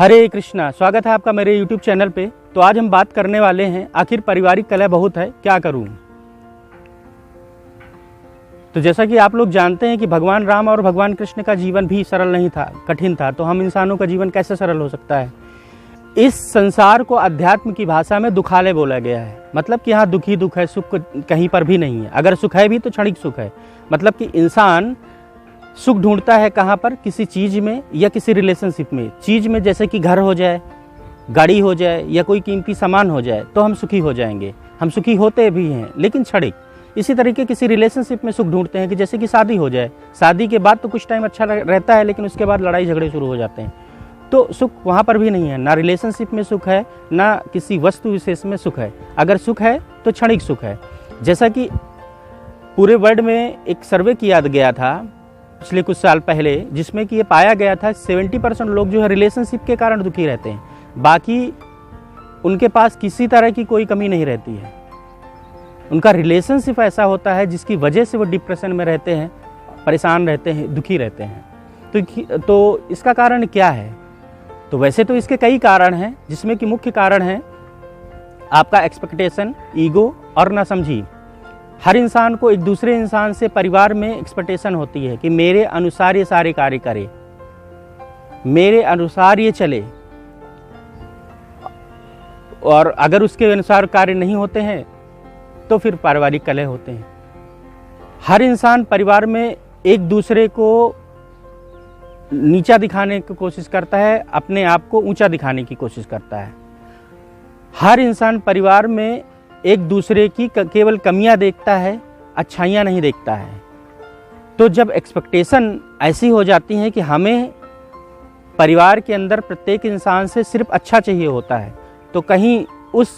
हरे कृष्णा। स्वागत है आपका मेरे YouTube चैनल पे। तो आज हम बात करने वाले हैं आखिर पारिवारिक कलह बहुत है, क्या करूं। तो जैसा कि आप लोग जानते हैं कि भगवान राम और भगवान कृष्ण का जीवन भी सरल नहीं था, कठिन था। तो हम इंसानों का जीवन कैसे सरल हो सकता है। इस संसार को अध्यात्म की भाषा में दुखालय बोला गया है। मतलब कि यहाँ दुख ही दुख है, सुख कहीं पर भी नहीं है। अगर सुख है भी तो क्षणिक सुख है। मतलब कि इंसान सुख ढूंढता है कहाँ पर, किसी चीज़ में या किसी रिलेशनशिप में। चीज़ में जैसे कि घर हो जाए, गाड़ी हो जाए या कोई कीमती सामान हो जाए तो हम सुखी हो जाएंगे। हम सुखी होते भी हैं लेकिन क्षणिक। इसी तरीके किसी रिलेशनशिप में सुख ढूंढते हैं कि जैसे कि शादी हो जाए। शादी के बाद तो कुछ टाइम अच्छा रहता है लेकिन उसके बाद लड़ाई झगड़े शुरू हो जाते हैं। तो सुख वहाँ पर भी नहीं है। ना रिलेशनशिप में सुख है, ना किसी वस्तु विशेष में सुख है। अगर सुख है तो क्षणिक सुख है। जैसा कि पूरे वर्ल्ड में एक सर्वे किया गया था पिछले कुछ साल पहले, जिसमें कि ये पाया गया था 70% लोग जो है रिलेशनशिप के कारण दुखी रहते हैं। बाकी उनके पास किसी तरह की कोई कमी नहीं रहती है। उनका रिलेशनशिप ऐसा होता है जिसकी वजह से वो डिप्रेशन में रहते हैं, परेशान रहते हैं, दुखी रहते हैं। तो इसका कारण क्या है। तो वैसे तो इसके कई कारण हैं, जिसमें कि मुख्य कारण है आपका एक्सपेक्टेशन, ईगो और नासमझी। हर इंसान को एक दूसरे इंसान से परिवार में एक्सपेक्टेशन होती है कि मेरे अनुसार ये सारे कार्य करे, मेरे अनुसार ये चले। और अगर उसके अनुसार कार्य नहीं होते हैं तो फिर पारिवारिक कलह होते हैं। हर इंसान परिवार में एक दूसरे को नीचा दिखाने की कोशिश करता है, अपने आप को ऊंचा दिखाने की कोशिश करता है। हर इंसान परिवार में एक दूसरे की केवल कमियां देखता है, अच्छाइयां नहीं देखता है। तो जब एक्सपेक्टेशन ऐसी हो जाती है कि हमें परिवार के अंदर प्रत्येक इंसान से सिर्फ अच्छा चाहिए होता है, तो कहीं उस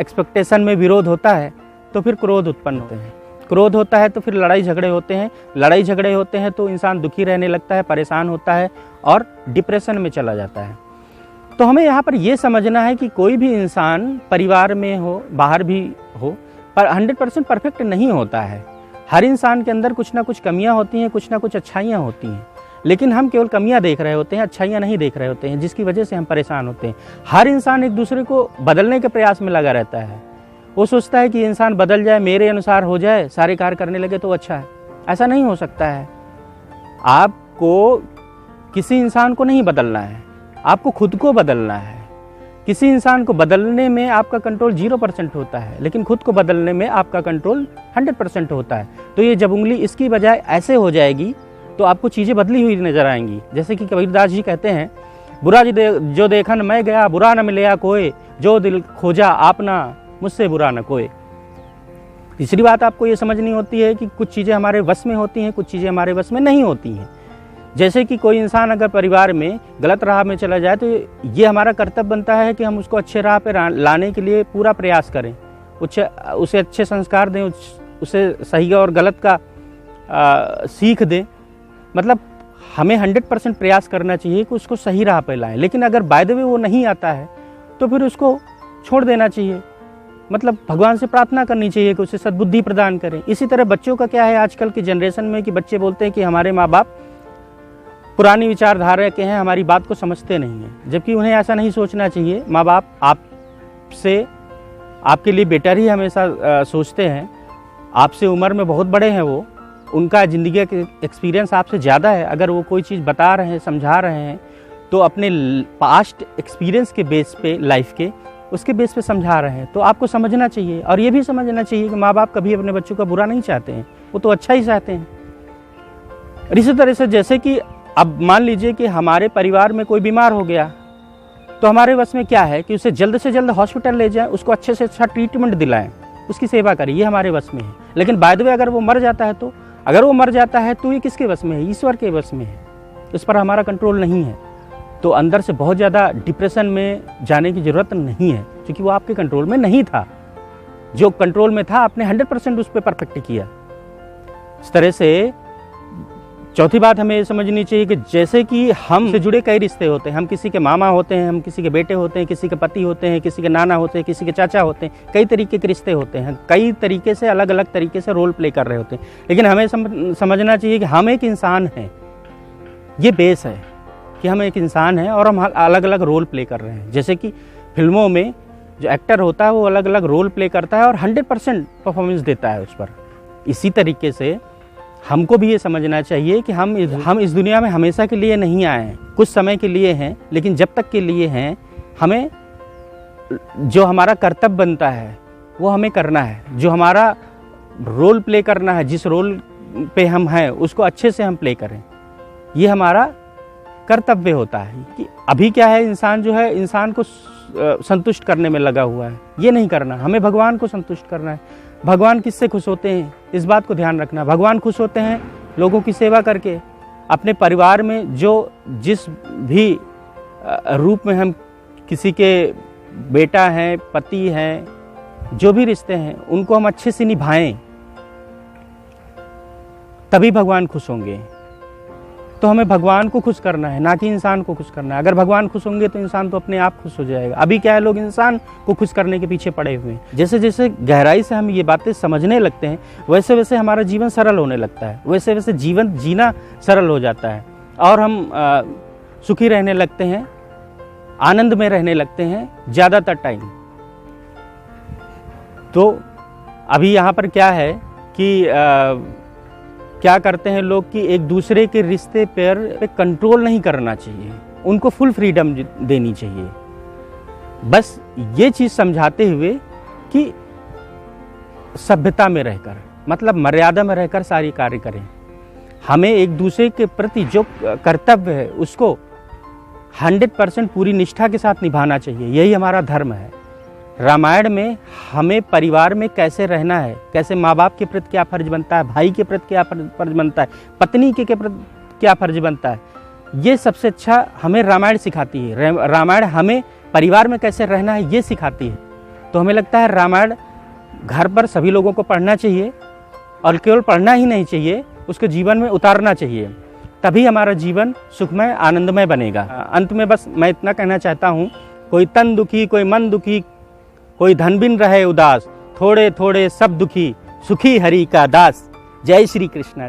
एक्सपेक्टेशन में विरोध होता है तो फिर क्रोध उत्पन्न होते हैं। क्रोध होता है तो फिर लड़ाई झगड़े होते हैं। लड़ाई झगड़े होते हैं तो इंसान दुखी रहने लगता है, परेशान होता है और डिप्रेशन में चला जाता है। तो हमें यहाँ पर यह समझना है कि कोई भी इंसान परिवार में हो, बाहर भी हो, पर 100% परफेक्ट नहीं होता है। हर इंसान के अंदर कुछ ना कुछ कमियां होती हैं, कुछ ना कुछ अच्छाइयां होती हैं। लेकिन हम केवल कमियां देख रहे होते हैं, अच्छाइयां नहीं देख रहे होते हैं, जिसकी वजह से हम परेशान होते हैं। हर इंसान एक दूसरे को बदलने के प्रयास में लगा रहता है। वो सोचता है कि इंसान बदल जाए, मेरे अनुसार हो जाए, सारे कार्य करने लगे तो अच्छा है। ऐसा नहीं हो सकता है। आपको किसी इंसान को नहीं बदलना है, आपको खुद को बदलना है। किसी इंसान को बदलने में आपका कंट्रोल 0% होता है, लेकिन खुद को बदलने में आपका कंट्रोल 100% होता है। तो ये जब उंगली इसकी बजाय ऐसे हो जाएगी तो आपको चीज़ें बदली हुई नजर आएंगी। जैसे कि कबीरदास जी कहते हैं, बुरा जो देखन मैं गया, बुरा न मिलया कोई, जो दिल खोजा आपना, मुझसे बुरा न कोई। तीसरी बात आपको ये समझनी होती है कि कुछ चीज़ें हमारे वश में होती हैं, कुछ चीज़ें हमारे वश में नहीं होती हैं। जैसे कि कोई इंसान अगर परिवार में गलत राह में चला जाए तो ये हमारा कर्तव्य बनता है कि हम उसको अच्छे राह पे लाने के लिए पूरा प्रयास करें, उसे अच्छे संस्कार दें, उसे सही और गलत का सीख दें। मतलब हमें 100% प्रयास करना चाहिए कि उसको सही राह पे लाएं। लेकिन अगर बाय द वे वो नहीं आता है तो फिर उसको छोड़ देना चाहिए। मतलब भगवान से प्रार्थना करनी चाहिए कि उसे सद्बुद्धि प्रदान करें। इसी तरह बच्चों का क्या है आजकल की जनरेशन में कि बच्चे बोलते हैं कि हमारे माँ बाप पुरानी विचारधारा के हैं, हमारी बात को समझते नहीं हैं। जबकि उन्हें ऐसा नहीं सोचना चाहिए। माँ बाप आपसे, आपके लिए बेटर ही हमेशा सोचते हैं। आपसे उम्र में बहुत बड़े हैं, वो उनका ज़िंदगी का एक्सपीरियंस आपसे ज़्यादा है। अगर वो कोई चीज़ बता रहे हैं, समझा रहे हैं तो अपने पास्ट एक्सपीरियंस के बेस पे, लाइफ के उसके बेस पे समझा रहे हैं। तो आपको समझना चाहिए और ये भी समझना चाहिए कि माँ बाप कभी अपने बच्चों का बुरा नहीं चाहते हैं, वो तो अच्छा ही चाहते हैं। इसी तरह से जैसे कि अब मान लीजिए कि हमारे परिवार में कोई बीमार हो गया तो हमारे बस में क्या है कि उसे जल्द से जल्द हॉस्पिटल ले जाएं, उसको अच्छे से अच्छा ट्रीटमेंट दिलाएं, उसकी सेवा करें, ये हमारे बस में है। लेकिन बाय द वे अगर वो मर जाता है तो, अगर वो मर जाता है तो ये किसके बस में है, ईश्वर के बस में है। इस पर हमारा कंट्रोल नहीं है। तो अंदर से बहुत ज़्यादा डिप्रेशन में जाने की ज़रूरत नहीं है, क्योंकि वो आपके कंट्रोल में नहीं था। जो कंट्रोल में था आपने 100% उस पर परफेक्ट किया। इस तरह से चौथी बात हमें समझनी चाहिए कि जैसे कि हम से जुड़े कई रिश्ते होते हैं। हम किसी के मामा होते हैं, हम किसी के बेटे होते हैं, किसी के पति होते हैं, किसी के नाना होते हैं, किसी के चाचा होते हैं। कई तरीके के रिश्ते होते हैं, कई तरीके से अलग अलग तरीके से रोल प्ले कर रहे होते हैं। लेकिन हमें समझना चाहिए कि हम एक इंसान हैं, ये बेस है। कि हम एक इंसान हैं और हम अलग अलग रोल प्ले कर रहे हैं। जैसे कि फिल्मों में जो एक्टर होता है वो अलग अलग रोल प्ले करता है और 100% परफॉर्मेंस देता है उस पर। इसी तरीके से हमको भी ये समझना चाहिए कि हम इस दुनिया में हमेशा के लिए नहीं आए हैं, कुछ समय के लिए हैं, लेकिन जब तक के लिए हैं हमें जो हमारा कर्तव्य बनता है वो हमें करना है। जो हमारा रोल प्ले करना है, जिस रोल पे हम हैं उसको अच्छे से हम प्ले करें, ये हमारा कर्तव्य होता है। कि अभी क्या है, इंसान जो है इंसान को संतुष्ट करने में लगा हुआ है, ये नहीं करना। हमें भगवान को संतुष्ट करना है। भगवान किससे खुश होते हैं, इस बात को ध्यान रखना। भगवान खुश होते हैं लोगों की सेवा करके। अपने परिवार में जो जिस भी रूप में हम किसी के बेटा हैं, पति हैं, जो भी रिश्ते हैं उनको हम अच्छे से निभाएं, तभी भगवान खुश होंगे। तो हमें भगवान को खुश करना है, ना कि इंसान को खुश करना है। अगर भगवान खुश होंगे तो इंसान तो अपने आप खुश हो जाएगा। अभी क्या है, लोग इंसान को खुश करने के पीछे पड़े हुए हैं। जैसे जैसे गहराई से हम ये बातें समझने लगते हैं वैसे वैसे हमारा जीवन सरल होने लगता है, वैसे वैसे जीवन जीना सरल हो जाता है और हम सुखी रहने लगते हैं, आनंद में रहने लगते हैं ज़्यादातर टाइम। तो अभी यहाँ पर क्या है कि क्या करते हैं लोग कि एक दूसरे के रिश्ते पे कंट्रोल नहीं करना चाहिए, उनको फुल फ्रीडम देनी चाहिए। बस ये चीज़ समझाते हुए कि सभ्यता में रहकर, मतलब मर्यादा में रहकर सारी कार्य करें। हमें एक दूसरे के प्रति जो कर्तव्य है उसको 100% पूरी निष्ठा के साथ निभाना चाहिए। यही हमारा धर्म है। रामायण में हमें परिवार में कैसे रहना है, कैसे माँ बाप के प्रति क्या फर्ज बनता है, भाई के प्रति क्या फर्ज बनता है, पत्नी के प्रति क्या फर्ज बनता है, ये सबसे अच्छा हमें रामायण सिखाती है। रामायण हमें परिवार में कैसे रहना है ये सिखाती है। तो हमें लगता है रामायण घर पर सभी लोगों को पढ़ना चाहिए और केवल पढ़ना ही नहीं चाहिए, उसके जीवन में उतारना चाहिए, तभी हमारा जीवन सुखमय आनंदमय बनेगा। अंत में बस मैं इतना कहना चाहता हूँ, कोई तन दुखी कोई मन दुखी, कोई धन बिन रहे उदास, थोड़े थोड़े सब दुखी, सुखी हरि का दास। जय श्री कृष्ण।